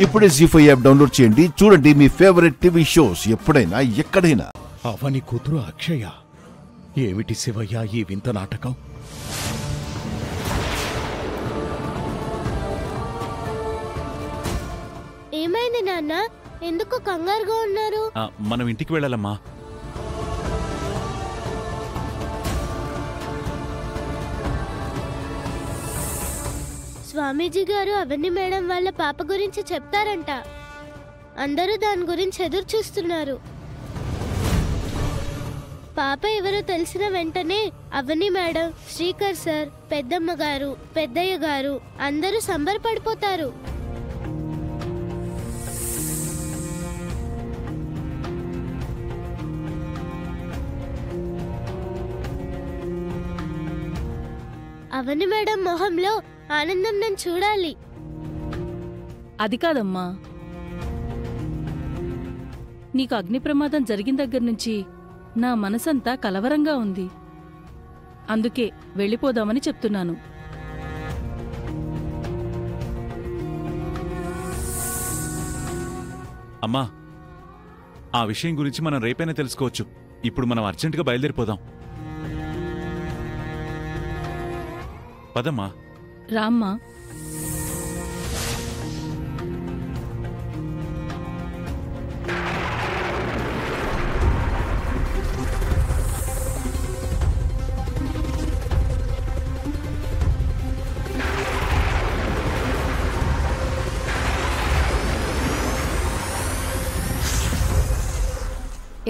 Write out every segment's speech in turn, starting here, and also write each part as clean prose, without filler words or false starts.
ఇప్పుడే జీ5 app download చేయండి. చూడండి మీ ఫేవరెట్ టీవీ షోస్ ఎప్పుడైనా ఎక్కడైనా. అవని కూతురు అక్షయ. ఏమిటి శివయ్య ఈ వింత నాటకం? ఏమైంది నాన్న? ఎందుకు కంగారుగా ఉన్నారు? మనం ఇంటికి వెళ్ళాలమ్మా. స్వామీజీ గారు అవని మేడం వాళ్ళ పాప గురించి చెప్తారంట. అందరూ దాని గురించి ఎదురు చూస్తున్నారు. పాప ఎవరో తెలిసిన వెంటనే అవని మేడం, శ్రీకర్ సార్, పెద్దమ్మ గారు, పెద్దయ్య గారు అందరూ సంబరపడిపోతారు. అవని మేడం మొహంలో ఆనందం నేను చూడాలి. అది కాదమ్మా, నీకు అగ్ని ప్రమాదం జరిగిన దగ్గర నుంచి నా మనసంతా కలవరంగా ఉంది. అందుకే వెళ్ళిపోదామని చెప్తున్నాను. అమ్మా, ఆ విషయం గురించి మనం రేపైనా తెలుసుకోవచ్చు. ఇప్పుడు మనం అర్జెంటుగా బయలుదేరిపోదాం. పదమ్మా. రామ్మా.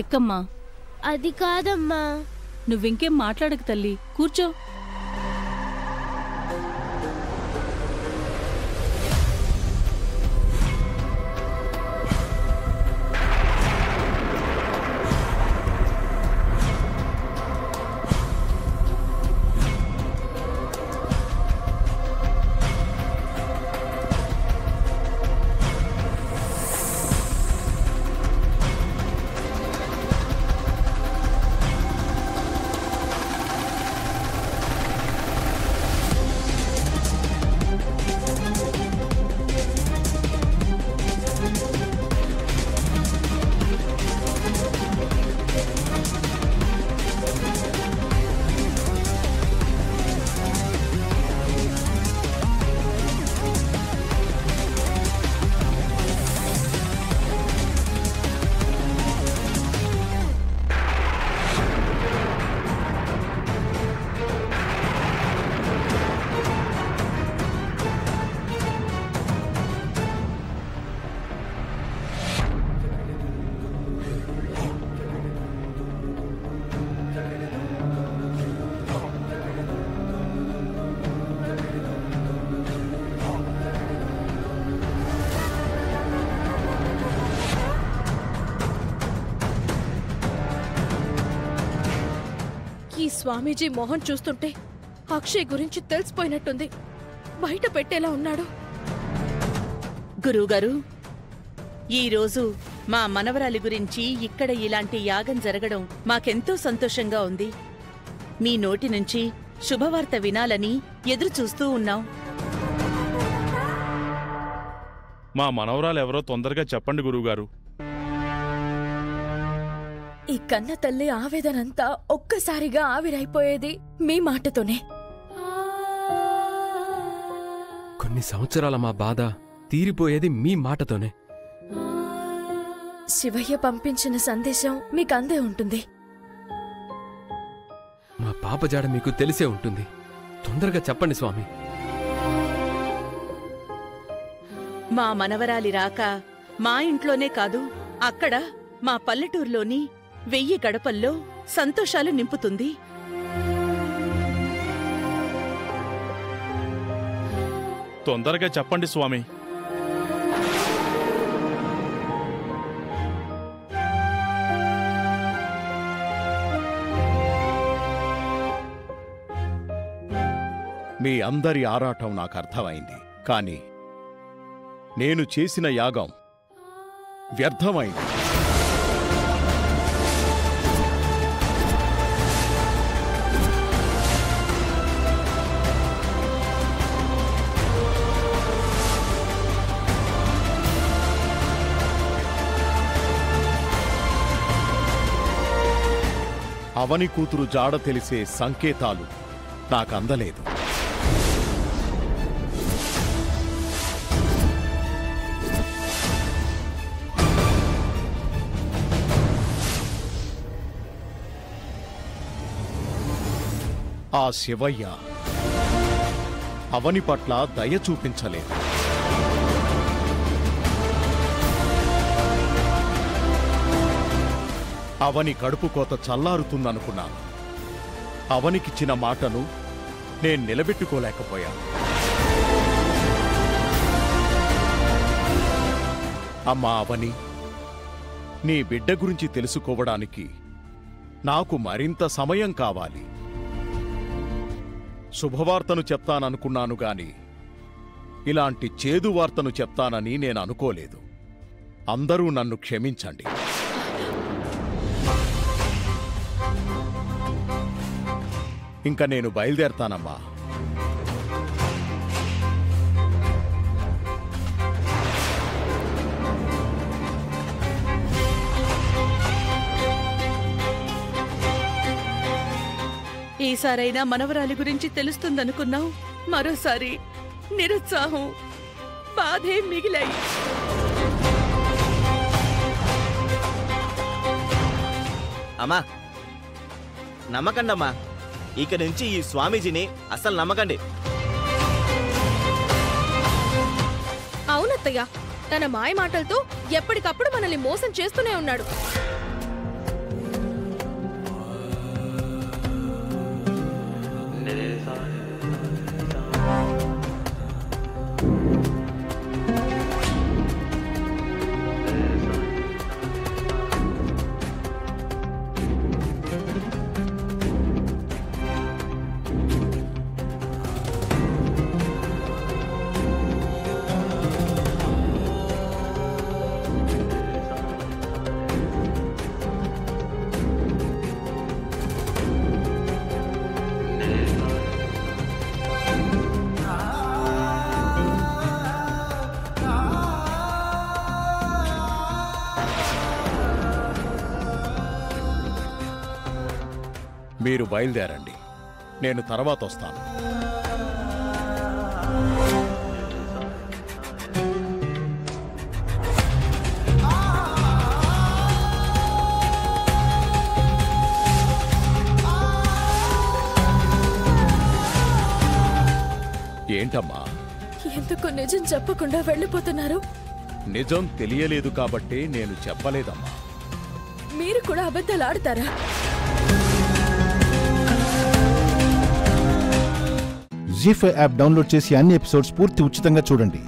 ఎక్కమ్మా. అది కాదమ్మా. నువ్వింకేం మాట్లాడక తల్లి, కూర్చో. ఈ స్వామీజీ మోహన్ చూస్తుంటే అక్షయ్ గురించి తెలిసిపోయినట్టుంది. బయట పెట్టేలా ఉన్నాడు. గురువుగారు, ఈరోజు మా మనవరాలి గురించి ఇక్కడ ఇలాంటి యాగం జరగడం మాకెంతో సంతోషంగా ఉంది. మీ నోటి నుంచి శుభవార్త వినాలని ఎదురుచూస్తూ ఉన్నాం. మా మనవరాలెవరో తొందరగా చెప్పండి గురువుగారు. ఈ కన్న తల్లి ఆవేదనంతా ఒక్కసారిగా ఆవిరైపోయేది మీ మాటతోనే. కొన్ని సంవత్సరాల మా బాధ తీరిపోయేది మీ మాటతోనే. శివయ్య పంపించిన సందేశం మీకందే ఉంటుంది. మా పాప జాడ మీకు తెలిసే ఉంటుంది. తొందరగా చెప్పండి స్వామి. మా మనవరాలి రాక మా ఇంట్లోనే కాదు, అక్కడ మా పల్లెటూరులోని 1000 గడపల్లో సంతోషాలు నింపుతుంది. తొందరగా చెప్పండి స్వామి. మీ అందరి ఆరాటం నాకు అర్థమైంది. కాని నేను చేసిన యాగం వ్యర్థమైంది. అవని కూతురు జాడ తెలిసే సంకేతాలు నాకందలేదు. ఆ శివయ్య అవని పట్ల దయ చూపించలేదు. అవని కడుపు కోత చల్లారుతుందనుకున్నాను. అవనికిచ్చిన మాటను నేను నిలబెట్టుకోలేకపోయాను. అమ్మా అవని, నీ బిడ్డ గురించి తెలుసుకోవడానికి నాకు మరింత సమయం కావాలి. శుభవార్తను చెప్తాననుకున్నాను గాని ఇలాంటి చేదు వార్తను చెప్తానని నేను అనుకోలేదు. అందరూ నన్ను క్షమించండి. ఇంక నేను బయలుదేరతానమ్మా. ఈసారైనా మనవరాలి గురించి తెలుస్తుందనుకున్నావు, మరోసారి నిరుత్సాహం, బాధే మిగిలాయి. అమ్మా నమ్మకండమ్మా, ఇక నుంచి ఈ స్వామీజీని అస్సలు నమ్మకండి. అవునత్తయ్య, తన మాయ మాటలతో ఎప్పటికప్పుడు మనల్ని మోసం చేస్తూనే ఉన్నాడు. మీరు బయలుదేరండి, నేను తర్వాత వస్తాను. ఏంటమ్మా, ఎందుకు నిజం చెప్పకుండా వెళ్ళిపోతున్నారు? నిజం తెలియలేదు కాబట్టే నేను చెప్పలేదమ్మా. మీరు కూడా అబద్ధాలు ఆడతారా? జీ5 యాప్ డౌన్లోడ్ చేసి అన్ని ఎపిసోడ్స్ పూర్తి ఉచితంగా చూడండి.